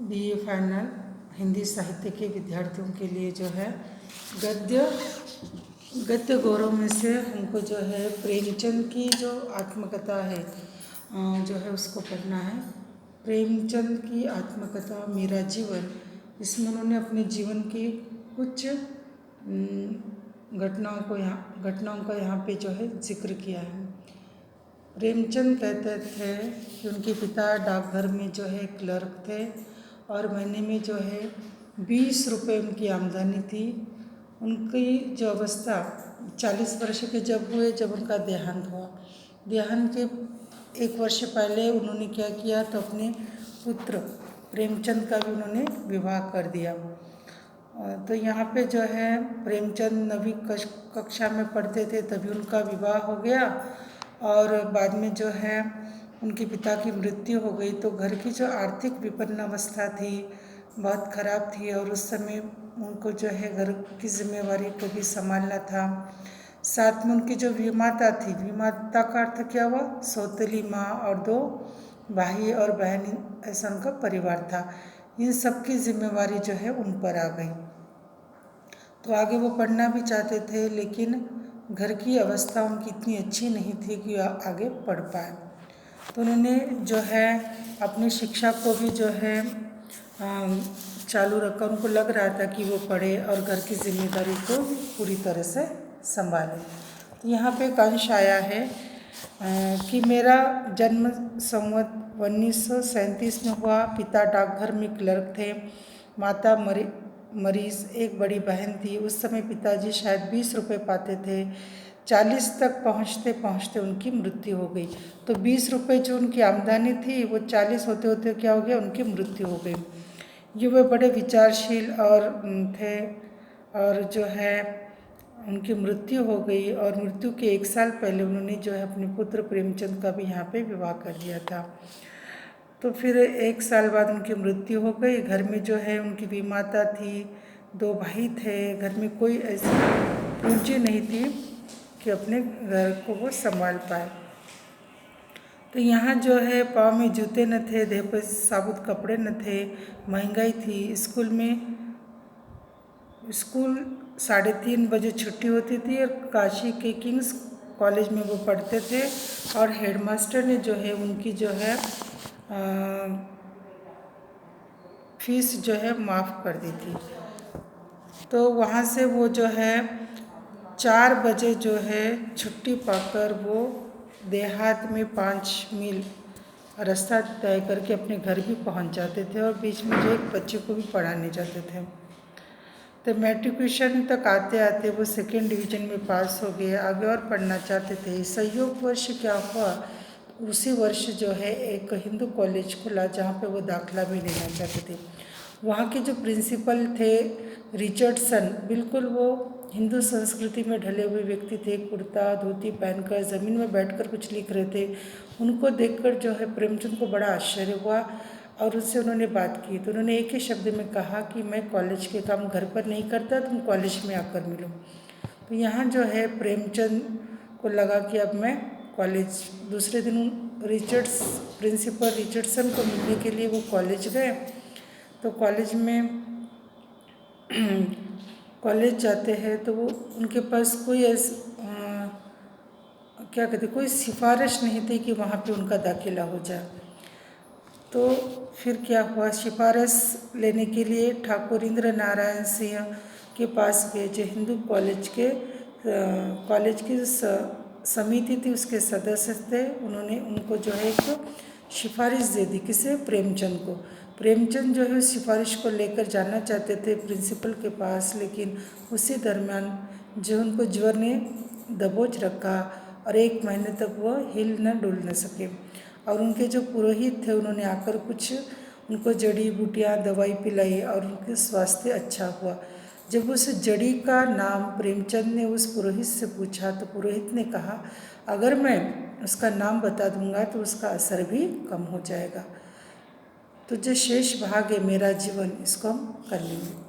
BA final Hindi साहित्य के विद्यार्थियों के लिए जो है गद्य गौरव में से हमको जो है प्रेमचंद की जो आत्मकथा है जो है उसको पढ़ना है। प्रेमचंद की आत्मकथा मेरा जीवन, इसमें उन्होंने अपने जीवन की कुछ घटनाओं का यहाँ पे जो है जिक्र किया है। प्रेमचंद कहते थे कि उनके पिता डाकघर में जो है क्लर्क थे और महीने में जो है 20 रुपये उनकी आमदनी थी। उनकी जो अवस्था 40 वर्ष के जब हुए, जब उनका देहांत हुआ। देहांत के 1 वर्ष पहले उन्होंने क्या किया, तो अपने पुत्र प्रेमचंद का भी उन्होंने विवाह कर दिया। तो यहाँ पे जो है प्रेमचंद 9वीं कक्षा में पढ़ते थे, तभी उनका विवाह हो गया और बाद में जो है उनके पिता की मृत्यु हो गई। तो घर की जो आर्थिक विपन्न अवस्था थी बहुत ख़राब थी और उस समय उनको जो है घर की जिम्मेवारी को भी संभालना था। साथ में उनकी जो विमाता थी, विमाता का अर्थ क्या हुआ, सौतेली माँ और 2 भाई और बहन, ऐसा उनका परिवार था। इन सब की जिम्मेवारी जो है उन पर आ गई। तो आगे वो पढ़ना भी चाहते थे, लेकिन घर की अवस्था उनकी इतनी अच्छी नहीं थी कि आगे पढ़ पाए। तो उन्होंने जो है अपनी शिक्षा को भी जो है चालू रखा। उनको लग रहा था कि वो पढ़े और घर की जिम्मेदारी को पूरी तरह से संभाले। तो यहाँ पे एक अंश आया है कि मेरा जन्म संवत 1937 में हुआ। पिता डाकघर में क्लर्क थे, माता मरीज, एक बड़ी बहन थी। उस समय पिताजी शायद 20 रुपये पाते थे। 40 तक पहुँचते पहुँचते उनकी मृत्यु हो गई। तो 20 रुपये जो उनकी आमदनी थी वो 40 होते होते क्या हो गया, उनकी मृत्यु हो गई। ये वे बड़े विचारशील और थे और जो है उनकी मृत्यु हो गई और मृत्यु के 1 साल पहले उन्होंने जो है अपने पुत्र प्रेमचंद का भी यहाँ पे विवाह कर दिया था। तो फिर 1 साल बाद उनकी मृत्यु हो गई। घर में जो है उनकी विमाता थी, 2 भाई थे। घर में कोई ऐसी पूंजी नहीं थी कि अपने घर को वो संभाल पाए। तो यहाँ जो है पाँव में जूते न थे, देह पर साबुत कपड़े न थे, महंगाई थी। स्कूल 3:30 बजे छुट्टी होती थी और काशी के किंग्स कॉलेज में वो पढ़ते थे और हेडमास्टर ने जो है उनकी जो है फीस जो है माफ़ कर दी थी। तो वहाँ से वो जो है 4 बजे जो है छुट्टी पाकर वो देहात में 5 मील रास्ता तय करके अपने घर भी पहुँच जाते थे और बीच में जो एक बच्चे को भी पढ़ाने जाते थे। तो मैट्रिकुलेशन तक आते आते वो 2nd डिवीज़न में पास हो गए। आगे और पढ़ना चाहते थे। संयोग वर्ष क्या हुआ, उसी वर्ष जो है एक हिंदू कॉलेज खुला जहाँ पे वो दाखिला भी लेना चाहते थे। वहाँ के जो प्रिंसिपल थे रिचर्डसन, बिल्कुल वो हिंदू संस्कृति में ढले हुए व्यक्ति थे। कुर्ता धोती पहनकर ज़मीन में बैठकर कुछ लिख रहे थे। उनको देखकर जो है प्रेमचंद को बड़ा आश्चर्य हुआ और उससे उन्होंने बात की। तो उन्होंने एक ही शब्द में कहा कि मैं कॉलेज के काम घर पर नहीं करता, तुम कॉलेज में आकर मिलो। तो यहाँ जो है प्रेमचंद को लगा कि अब मैं कॉलेज, दूसरे दिन प्रिंसिपल रिचर्डसन को मिलने के लिए वो कॉलेज गए। तो कॉलेज जाते हैं तो वो उनके पास कोई कोई सिफारिश नहीं थी कि वहाँ पे उनका दाखिला हो जाए। तो फिर क्या हुआ, सिफारिश लेने के लिए ठाकुर इंद्र नारायण सिंह के पास गए, जो हिंदू कॉलेज की समिति थी, उसके सदस्य थे। उन्होंने उनको जो है एक सिफारिश दे दी, किसे, प्रेमचंद को। प्रेमचंद जो है सिफारिश को लेकर जाना चाहते थे प्रिंसिपल के पास, लेकिन उसी दरमियान जो उनको ज्वर ने दबोच रखा और 1 महीने तक वो हिल न डुल न सके। और उनके जो पुरोहित थे उन्होंने आकर कुछ उनको जड़ी बूटियाँ दवाई पिलाई और उनके स्वास्थ्य अच्छा हुआ। जब उस जड़ी का नाम प्रेमचंद ने उस पुरोहित से पूछा तो पुरोहित ने कहा, अगर मैं उसका नाम बता दूंगा तो उसका असर भी कम हो जाएगा। तो जो शेष भाग है मेरा जीवन, इसको हम कर लेंगे।